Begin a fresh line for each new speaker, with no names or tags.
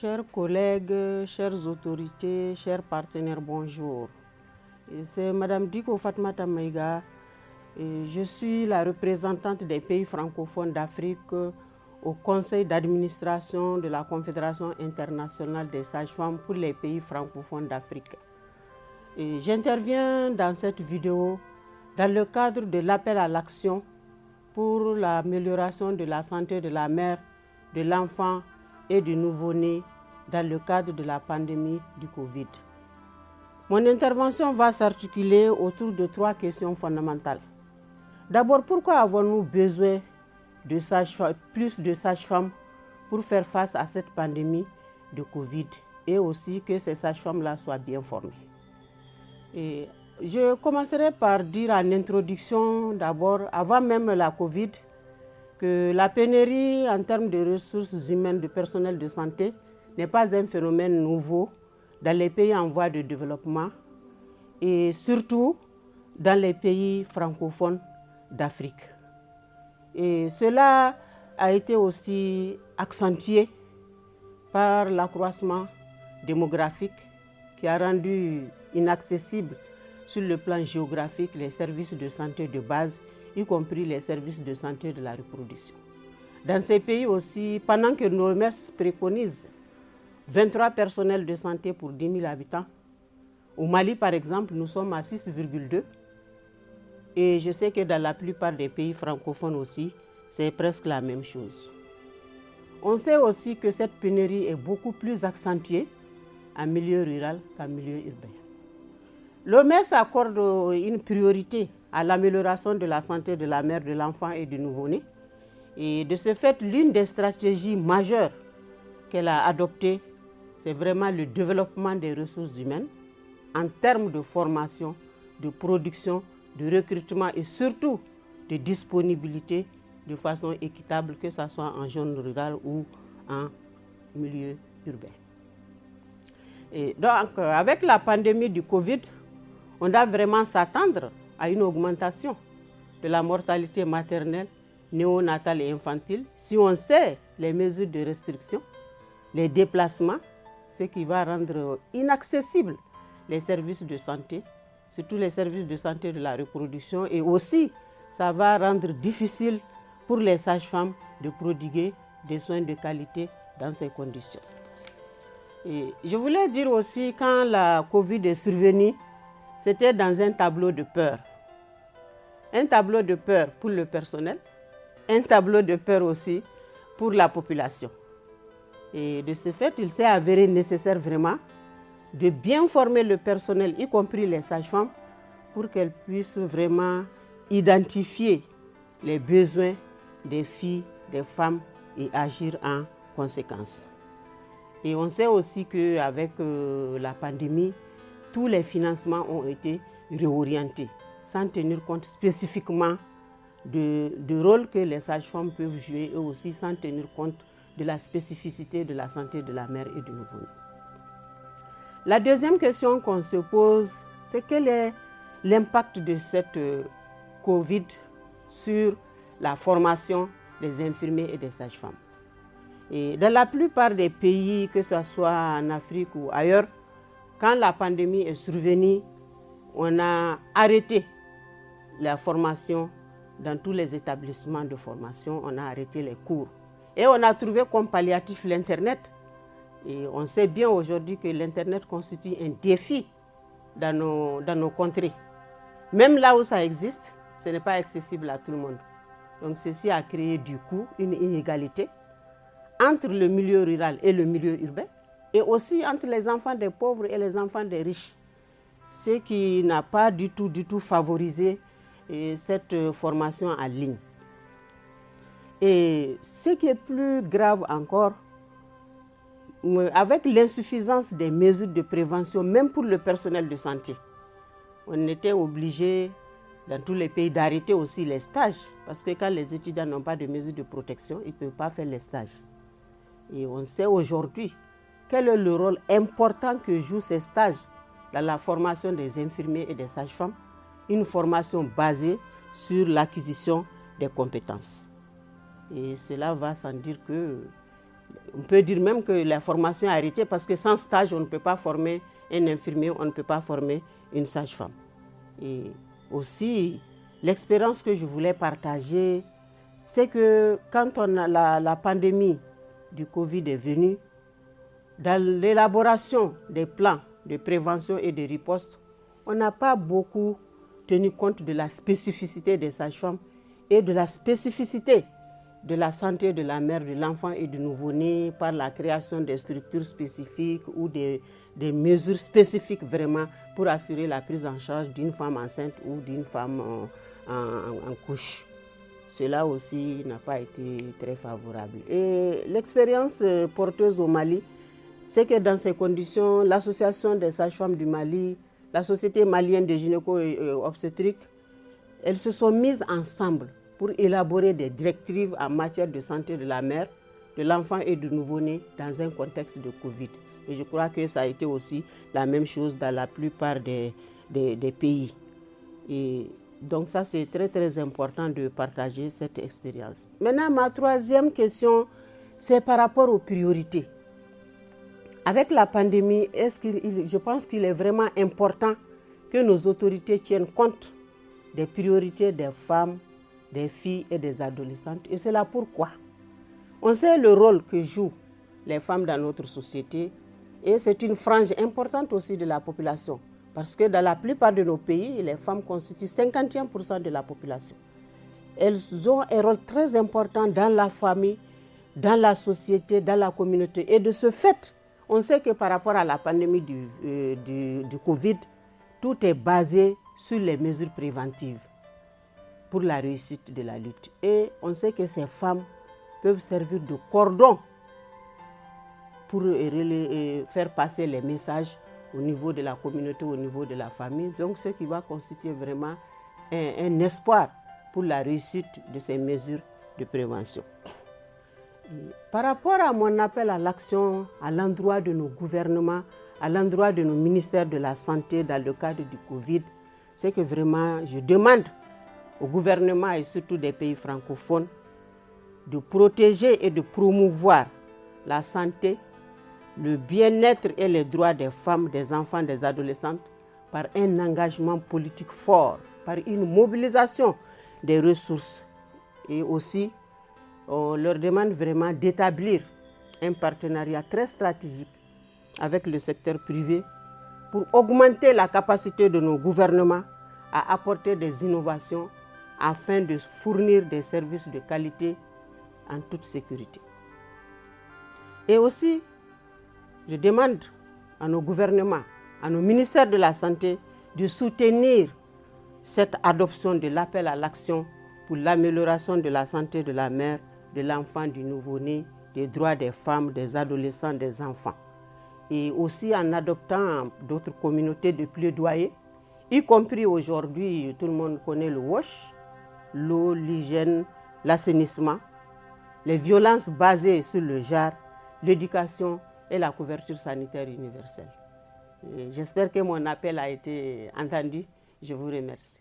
Chers collègues, chères autorités, chers partenaires, bonjour. C'est Madame Diko Fatmata Maïga. Je suis la représentante des pays francophones d'Afrique au conseil d'administration de la Confédération internationale des sages-femmes pour les pays francophones d'Afrique. J'interviens dans cette vidéo dans le cadre de l'appel à l'action pour l'amélioration de la santé de la mère, de l'enfant et du nouveau-né dans le cadre de la pandémie du Covid. Mon intervention va s'articuler autour de 3 questions fondamentales. D'abord, pourquoi avons-nous besoin de plus de sages-femmes pour faire face à cette pandémie de Covid et aussi que ces sages-femmes-là soient bien formées. Je commencerai par dire en introduction d'abord, avant même la Covid, que la pénurie en termes de ressources humaines, de personnel de santé, n'est pas un phénomène nouveau dans les pays en voie de développement et surtout dans les pays francophones d'Afrique. Et cela a été aussi accentué par l'accroissement démographique qui a rendu inaccessible sur le plan géographique les services de santé de base, y compris les services de santé de la reproduction. Dans ces pays aussi, pendant que l'OMS préconise 23 personnels de santé pour 10 000 habitants, au Mali par exemple, nous sommes à 6,2. Et je sais que dans la plupart des pays francophones aussi, c'est presque la même chose. On sait aussi que cette pénurie est beaucoup plus accentuée en milieu rural qu'en milieu urbain. L'OMS accorde une priorité à l'amélioration de la santé de la mère, de l'enfant et du nouveau-né. Et de ce fait, l'une des stratégies majeures qu'elle a adoptées, c'est vraiment le développement des ressources humaines en termes de formation, de production, de recrutement et surtout de disponibilité de façon équitable, que ce soit en zone rurale ou en milieu urbain. Et donc, avec la pandémie du Covid, on doit vraiment s'attendre à une augmentation de la mortalité maternelle, néonatale et infantile si on sait les mesures de restriction, les déplacements, ce qui va rendre inaccessibles les services de santé, surtout les services de santé de la reproduction, et aussi ça va rendre difficile pour les sages-femmes de prodiguer des soins de qualité dans ces conditions. Et je voulais dire aussi, quand la Covid est survenue, c'était dans un tableau de peur. Un tableau de peur pour le personnel, un tableau de peur aussi pour la population. Et de ce fait, il s'est avéré nécessaire vraiment de bien former le personnel, y compris les sages-femmes, pour qu'elles puissent vraiment identifier les besoins des filles, des femmes et agir en conséquence. Et on sait aussi qu'avec la pandémie, tous les financements ont été réorientés, sans tenir compte spécifiquement du rôle que les sages-femmes peuvent jouer et aussi sans tenir compte de la spécificité de la santé de la mère et du nouveau-né. La deuxième question qu'on se pose, c'est quel est l'impact de cette Covid sur la formation des infirmiers et des sages-femmes. Et dans la plupart des pays, que ce soit en Afrique ou ailleurs, quand la pandémie est survenue, on a arrêté la formation dans tous les établissements de formation, on a arrêté les cours. Et on a trouvé comme palliatif l'Internet. Et on sait bien aujourd'hui que l'Internet constitue un défi dans nos contrées. Même là où ça existe, ce n'est pas accessible à tout le monde. Donc ceci a créé du coup une inégalité entre le milieu rural et le milieu urbain, et aussi entre les enfants des pauvres et les enfants des riches, ce qui n'a pas du tout favorisé cette formation en ligne. Et ce qui est plus grave encore, avec l'insuffisance des mesures de prévention, même pour le personnel de santé, on était obligé dans tous les pays d'arrêter aussi les stages, parce que quand les étudiants n'ont pas de mesures de protection, ils ne peuvent pas faire les stages. Et on sait aujourd'hui quel est le rôle important que jouent ces stages dans la formation des infirmiers et des sages-femmes, une formation basée sur l'acquisition des compétences. Et cela va sans dire que On peut dire même que la formation est arrêtée parce que sans stage, on ne peut pas former un infirmier, on ne peut pas former une sage-femme. Et aussi, l'expérience que je voulais partager, c'est que quand la pandémie du Covid est venue, dans l'élaboration des plans de prévention et de riposte, on n'a pas beaucoup tenu compte de la spécificité des sages-femmes et de la spécificité de la santé de la mère, de l'enfant et du nouveau-né par la création des structures spécifiques ou des mesures spécifiques vraiment pour assurer la prise en charge d'une femme enceinte ou d'une femme en couche. Cela aussi n'a pas été très favorable. Et l'expérience porteuse au Mali, c'est que dans ces conditions, l'association des sages-femmes du Mali, la Société malienne de gynéco-obstétrique, elles se sont mises ensemble pour élaborer des directives en matière de santé de la mère, de l'enfant et du nouveau-né dans un contexte de Covid. Et je crois que ça a été aussi la même chose dans la plupart des pays. Et donc ça, c'est très très important de partager cette expérience. Maintenant, ma troisième question, c'est par rapport aux priorités. Avec la pandémie, je pense qu'il est vraiment important que nos autorités tiennent compte des priorités des femmes, des filles et des adolescentes. Et c'est là pourquoi on sait le rôle que jouent les femmes dans notre société et c'est une frange importante aussi de la population. Parce que dans la plupart de nos pays, les femmes constituent 51% de la population. Elles ont un rôle très important dans la famille, dans la société, dans la communauté. Et de ce fait, on sait que par rapport à la pandémie du Covid, tout est basé sur les mesures préventives pour la réussite de la lutte. Et on sait que ces femmes peuvent servir de cordon pour faire passer les messages au niveau de la communauté, au niveau de la famille. Donc, ce qui va constituer vraiment un espoir pour la réussite de ces mesures de prévention. Par rapport à mon appel à l'action à l'endroit de nos gouvernements, à l'endroit de nos ministères de la Santé dans le cadre du Covid, c'est que vraiment je demande au gouvernement et surtout des pays francophones de protéger et de promouvoir la santé, le bien-être et les droits des femmes, des enfants, des adolescentes par un engagement politique fort, par une mobilisation des ressources. Et aussi, on leur demande vraiment d'établir un partenariat très stratégique avec le secteur privé pour augmenter la capacité de nos gouvernements à apporter des innovations afin de fournir des services de qualité en toute sécurité. Et aussi, je demande à nos gouvernements, à nos ministères de la Santé de soutenir cette adoption de l'appel à l'action pour l'amélioration de la santé de la mère, de l'enfant, du nouveau-né, des droits des femmes, des adolescents, des enfants. Et aussi en adoptant d'autres communautés de plaidoyer, y compris aujourd'hui, tout le monde connaît le WASH, l'eau, l'hygiène, l'assainissement, les violences basées sur le genre, l'éducation et la couverture sanitaire universelle. J'espère que mon appel a été entendu. Je vous remercie.